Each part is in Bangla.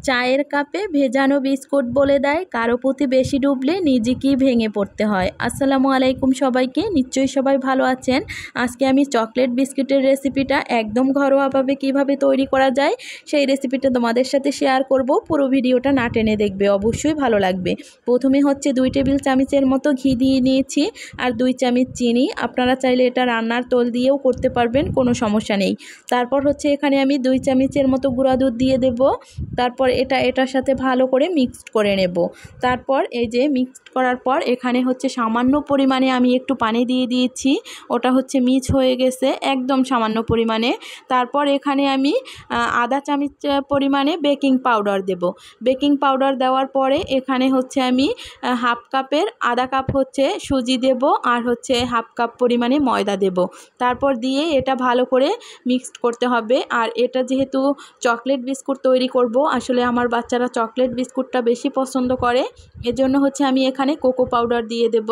চায়ের কাপে ভেজানো বিস্কুট বলে দেয় কারো প্রতি বেশি ডুবলে নিজেকেই ভেঙে পড়তে হয়। আসসালামু আলাইকুম সবাইকে, নিশ্চয়ই সবাই ভালো আছেন। আজকে আমি চকলেট বিস্কুটের রেসিপিটা একদম ঘরোয়াভাবে কিভাবে তৈরি করা যায় সেই রেসিপিটা তোমাদের সাথে শেয়ার করব। পুরো ভিডিওটা না টেনে দেখবে, অবশ্যই ভালো লাগবে। প্রথমে হচ্ছে 2 টেবিল চামচের মতো ঘি দিয়ে নিয়েছি আর 2 চামচ চিনি। আপনারা চাইলে এটা রান্নার তোল দিয়েও করতে পারবেন, কোনো সমস্যা নেই। তারপর হচ্ছে এখানে আমি 2 চামচের মতো গুঁড়া দুধ দিয়ে দেব। তারপর এটার সাথে ভালো করে মিক্সড করে নেব। তারপর এই যে মিক্সড করার পর এখানে হচ্ছে সামান্য পরিমাণে আমি একটু পানি দিয়ে দিয়েছি, ওটা হচ্ছে মিক্স হয়ে গেছে একদম সামান্য পরিমাণে। তারপর এখানে আমি আধা চামচ পরিমাণে বেকিং পাউডার দেব। বেকিং পাউডার দেওয়ার পরে এখানে হচ্ছে আমি হাফ কাপের আধা কাপ হচ্ছে সুজি দেব আর হচ্ছে হাফ কাপ পরিমাণে ময়দা দেব। তারপর দিয়ে এটা ভালো করে মিক্সড করতে হবে। আর এটা যেহেতু চকলেট বিস্কুট তৈরি করব, আসলে আমার বাচ্চারা চকলেট বিস্কুটটা বেশি পছন্দ করে, এজন্য হচ্ছে আমি এখানে কোকো পাউডার দিয়ে দেব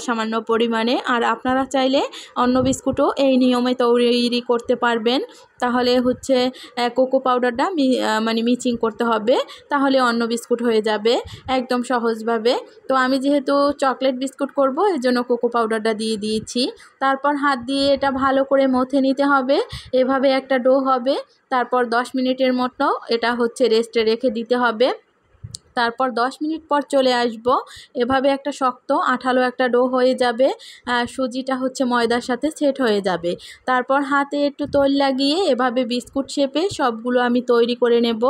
সামান্য পরিমাণে। আর আপনারা চাইলে অন্য বিস্কুটও এই নিয়মে তৈরি করতে পারবেন। তাহলে হচ্ছে কোকো পাউডারটা মানে মিক্সিং করতে হবে, তাহলে অন্য বিস্কুট হয়ে যাবে একদম সহজভাবে। তো আমি যেহেতু চকলেট বিস্কুট করব, এজন্য কোকো পাউডারটা দিয়ে দিয়েছি। তারপর হাত দিয়ে এটা ভালো করে মথে নিতে হবে, এভাবে একটা ডো হবে। তারপর 10 মিনিটের মতো এটা হচ্ছে রেস্টে রেখে দিতে হবে। তারপর 10 মিনিট পর চলে আসব, এভাবে একটা শক্ত আঠালো একটা ডো হয়ে যাবে। সুজিটা হচ্ছে ময়দার সাথে সেট হয়ে যাবে। তারপর হাতে একটু তেল লাগিয়ে এভাবে বিস্কুট শেপে সবগুলো আমি তৈরি করে নেব।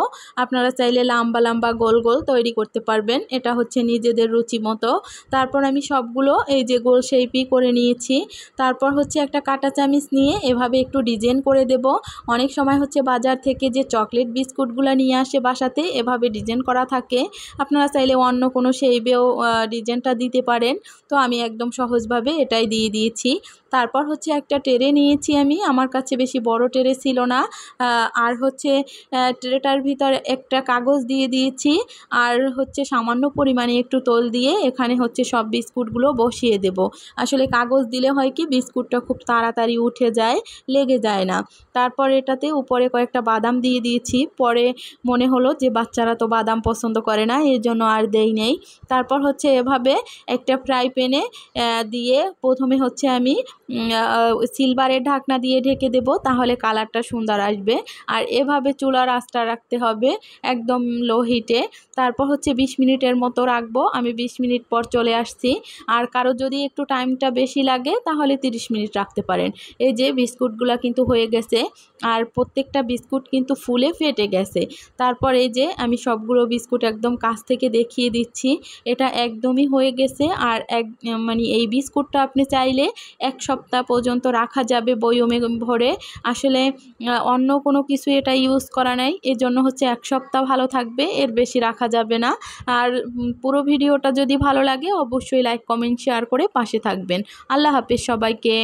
আপনারা চাইলে লম্বা লম্বা গোল গোল তৈরি করতে পারবেন, এটা হচ্ছে নিজেদের রুচি মতো। তারপর আমি সবগুলো এই যে গোল শেপই করে নিয়েছি। তারপর হচ্ছে একটা কাঁটা চামচ নিয়ে এভাবে একটু ডিজাইন করে দেব। অনেক সময় হচ্ছে বাজার থেকে যে চকলেট বিস্কুটগুলো নিয়ে আসে বাসাতে, এভাবে ডিজাইন করা থাকে। আপনারা চাইলে অন্য কোনো শেপেও ডিজাইনটা দিতে পারেন। তো আমি একদম সহজভাবে এটাই দিয়ে দিয়েছি। তারপর হচ্ছে একটা ট্রে নিয়েছি আমি, আমার কাছে বেশি বড় ট্রে ছিল না। আর হচ্ছে ট্রেটার ভিতর একটা কাগজ দিয়ে দিয়েছি আর হচ্ছে সামান্য পরিমাণে একটু তেল দিয়ে এখানে হচ্ছে সব বিস্কুটগুলো বসিয়ে দেব। আসলে কাগজ দিলে হয় কি, বিস্কুটটা খুব তাড়াতাড়ি উঠে যায়, লেগে যায় না। তারপর এটাতে উপরে কয়েকটা বাদাম দিয়ে দিয়েছি। পরে মনে হলো যে বাচ্চারা তো বাদাম পছন্দ করে না, এর জন্য আর দেই নেই। তারপর হচ্ছে এভাবে একটা ফ্রাই প্যানে দিয়ে প্রথমে হচ্ছে আমি সিলভারের ঢাকনা দিয়ে ঢেকে দেব, তাহলে কালারটা সুন্দর আসবে। আর এভাবে চুলার আঁচটা রাখতে হবে একদম লো হিটে। তারপর হচ্ছে 20 মিনিটের মতো রাখবো। আমি 20 মিনিট পর চলে আসছি। আর কারো যদি একটু টাইমটা বেশি লাগে তাহলে 30 মিনিট রাখতে পারেন। এই যে বিস্কুটগুলো কিন্তু হয়ে গেছে আর প্রত্যেকটা বিস্কুট কিন্তু ফুলে ফেটে গেছে। তারপর এই যে আমি সবগুলো বিস্কুট একদম কাছ থেকে দেখিয়ে দিচ্ছি, এটা একদমই হয়ে গেছে। আর মানে এই বিস্কুটটা আপনি চাইলে 1 সপ্তাহ পর্যন্ত রাখা যাবে বয়মে ভরে। আসলে অন্য কোনো কিছু এটা ইউজ করা নাই, এজন্য হচ্ছে 1 সপ্তাহ ভালো থাকবে, এর বেশি রাখা যাবে না। আর পুরো ভিডিওটা যদি ভালো লাগে অবশ্যই লাইক কমেন্ট শেয়ার করে পাশে থাকবেন। আল্লাহ হাফেজ সবাইকে।